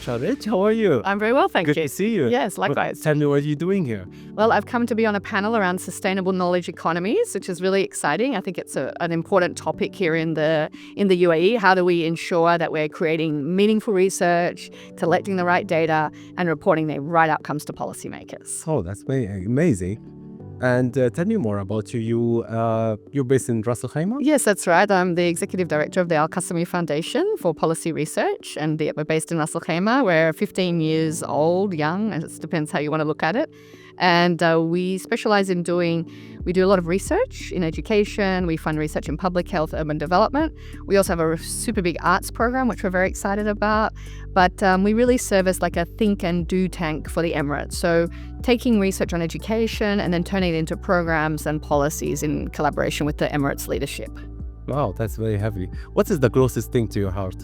Natasha Ridge. How are you? I'm very well, thank you. Good to see you. Yes, likewise. Tell me, what are you doing here? Well, I've come to be on a panel around sustainable knowledge economies, which is really exciting. I think it's an important topic here in the UAE. How do we ensure that we're creating meaningful research, collecting the right data, and reporting the right outcomes to policymakers? Oh, that's very amazing. And tell me more about you. You're based in Ras Al Khaimah? Yes, that's right. I'm the Executive Director of the Al-Qasimi Foundation for Policy Research, and we're based in Ras Al Khaimah. We're 15 years old, young, and it depends how you want to look at it. And we specialize in we do a lot of research in education. We fund research in public health, urban development. We also have a super big arts program, which we're very excited about. But we really serve as like a think and do tank for the Emirates. So taking research on education and then turning it into programs and policies in collaboration with the Emirates leadership. Wow, that's very heavy. What is the closest thing to your heart?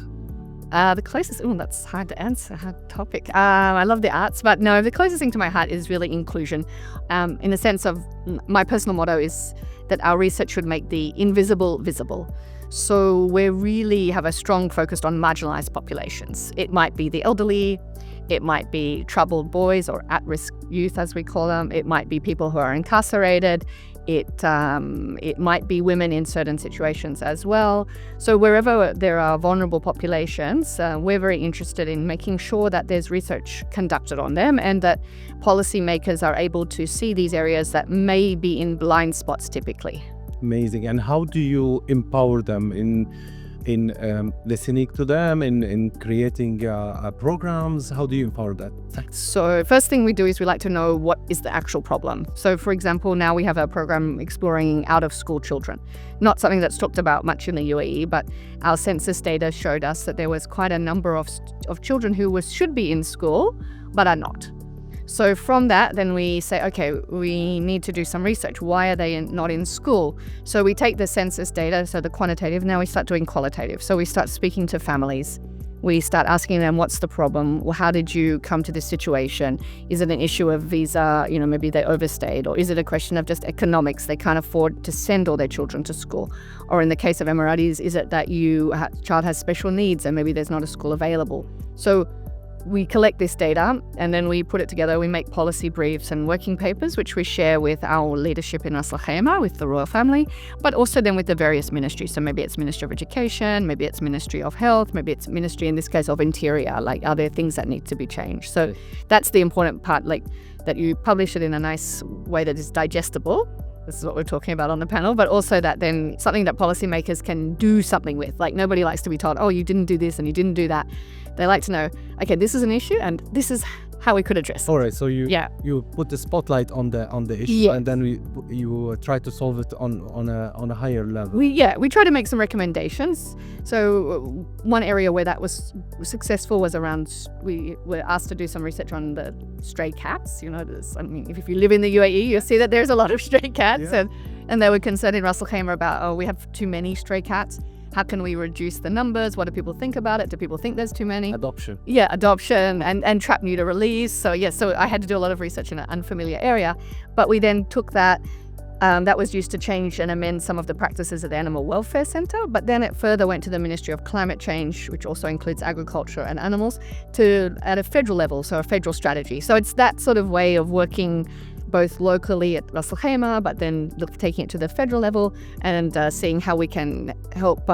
The closest, that's hard to answer, hard topic. I love the arts, but no, the closest thing to my heart is really inclusion. In the sense of, my personal motto is that our research should make the invisible visible. So we really have a strong focus on marginalized populations. It might be the elderly, it might be troubled boys or at-risk youth, as we call them. It might be people who are incarcerated. It might be women in certain situations as well. So wherever there are vulnerable populations, we're very interested in making sure that there's research conducted on them and that policymakers are able to see these areas that may be in blind spots typically. Amazing. And how do you empower them in listening to them, in creating programs? How do you empower that? So first thing we do is we like to know what is the actual problem. So for example, now we have a program exploring out-of-school children. Not something that's talked about much in the UAE, but our census data showed us that there was quite a number of children who should be in school but are not. So from that, then we say, okay, we need to do some research. Why are they not in school? So we take the census data, so the quantitative, now we start doing qualitative. So we start speaking to families. We start asking them, what's the problem? Well, how did you come to this situation? Is it an issue of visa? Maybe they overstayed. Or is it a question of just economics? They can't afford to send all their children to school. Or in the case of Emiratis, is it that child has special needs and maybe there's not a school available? So we collect this data and then we put it together. We make policy briefs and working papers, which we share with our leadership in Ras Al Khaimah, with the royal family, but also then with the various ministries. So maybe it's Ministry of Education, maybe it's Ministry of Health, maybe it's Ministry, in this case, of Interior. Like, are there things that need to be changed? So that's the important part, like that you publish it in a nice way that is digestible. This is what we're talking about on the panel, but also that then something that policymakers can do something with. Like, nobody likes to be told, oh, you didn't do this and you didn't do that. They like to know, okay, this is an issue and this is how we could address it. All right, so you put the spotlight on the issue, and then you try to solve it on a higher level. We try to make some recommendations. So one area where that was successful was around, we were asked to do some research on the stray cats. If you live in the UAE, you'll see that there's a lot of stray cats, and they were concerned in Ras Al Khaimah about, we have too many stray cats. How can we reduce the numbers? What do people think about it? Do people think there's too many? Adoption. Yeah, adoption and trap, neuter, release. So I had to do a lot of research in an unfamiliar area. But we then took that was used to change and amend some of the practices at the Animal Welfare Centre. But then it further went to the Ministry of Climate Change, which also includes agriculture and animals, at a federal level, so a federal strategy. So it's that sort of way of working both locally at Ras Al Khaimah, but then taking it to the federal level and seeing how we can help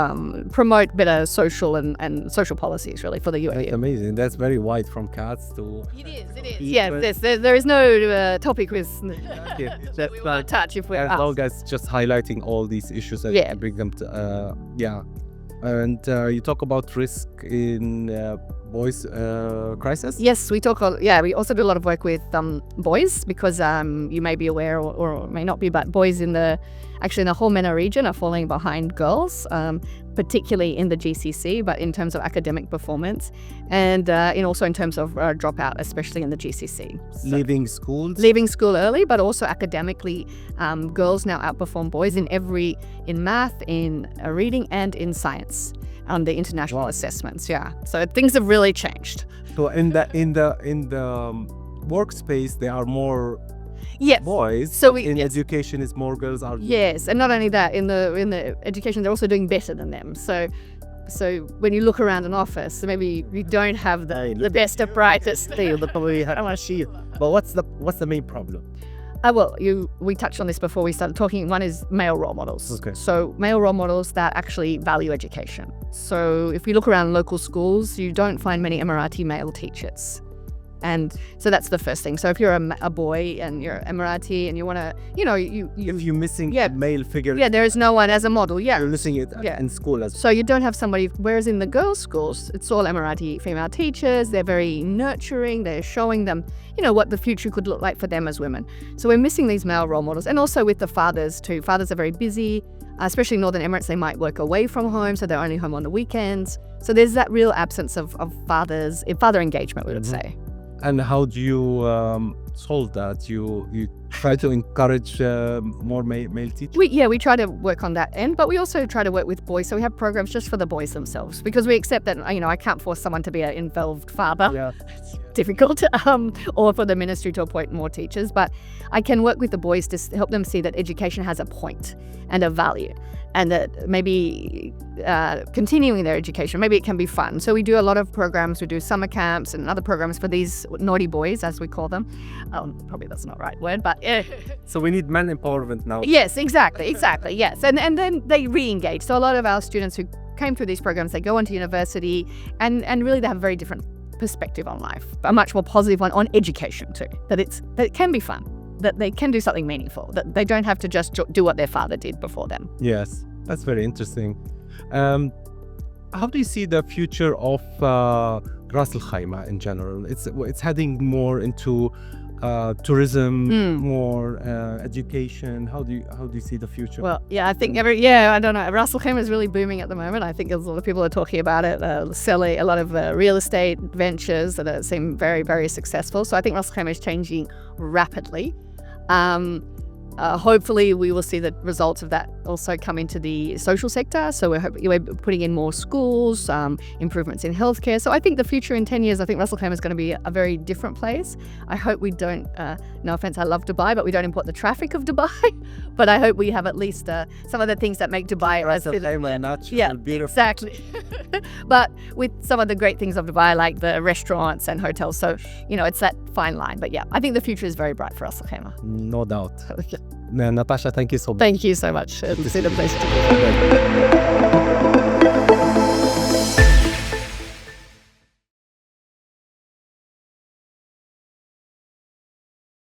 promote better social and social policies, really, for the UAE. That's amazing. That's very wide, from cats to... It is. Yes, there is no topic with that's we won't touch if we're as long as just highlighting all these issues and bring them to... And you talk about risk in boys crisis? Yes, we we also do a lot of work with boys, because you may be aware or may not be, but boys in the whole MENA region are falling behind girls, particularly in the GCC, but in terms of academic performance and also in terms of dropout, especially in the GCC. So, leaving school early, but also academically, girls now outperform boys in math, in reading, and in science on the international assessments. So things have really changed. So in the workspace, there are more boys. So education is more girls are. Yes, and not only that, in the education, they're also doing better than them. So So when you look around an office, maybe you don't have the best of brightest. But what's the main problem? Well, we touched on this before we started talking. One is male role models. Okay. So male role models that actually value education. So if we look around local schools, you don't find many Emirati male teachers. And so that's the first thing. So if you're a boy and you're Emirati and you want to, If you're missing a male figure, there is no one as a model. you're missing it in school as well. So you don't have somebody, whereas in the girls' schools, it's all Emirati female teachers. They're very nurturing. They're showing them, what the future could look like for them as women. So we're missing these male role models. And also with the fathers too. Fathers are very busy, especially in Northern Emirates. They might work away from home, so they're only home on the weekends. So there's that real absence of father engagement, we would say. And how do you solve that? You try to encourage more male teachers? We try to work on that end, but we also try to work with boys. So we have programs just for the boys themselves, because we accept that, I can't force someone to be an involved father. Yeah. It's difficult, or for the ministry to appoint more teachers. But I can work with the boys to help them see that education has a point and a value, and that maybe continuing their education, maybe it can be fun. So we do a lot of programs. We do summer camps and other programs for these naughty boys, as we call them. Probably that's not the right word, but So we need men empowerment now. yes, exactly, yes. And then they re-engage. So a lot of our students who came through these programs, they go on to university and really they have a very different perspective on life, a much more positive one on education too, that it can be fun, that they can do something meaningful, that they don't have to just do what their father did before them. Yes, that's very interesting. How do you see the future of Ras Al Khaimah in general? It's heading more into tourism, more education. How do you see the future? Well, yeah, I think I don't know. Ras Al Khaimah is really booming at the moment. I think there's a lot of people are talking about it, selling a lot of real estate ventures that seem very, very successful. So I think Ras Al Khaimah is changing rapidly. Hopefully we will see the results of that also come into the social sector. So we're putting in more schools, improvements in healthcare. So I think the future in 10 years, I think Ras Al Khaimah is going to be a very different place. I hope we don't, no offense, I love Dubai, but we don't import the traffic of Dubai. But I hope we have at least some of the things that make Dubai Ras Al Khaimah, natural, beautiful. Exactly. But with some of the great things of Dubai, like the restaurants and hotels. So, it's that fine line. But yeah, I think the future is very bright for Ras Al Khaimah. No doubt. Natasha, thank you so much. Thank you so much. It's been a pleasure to be here.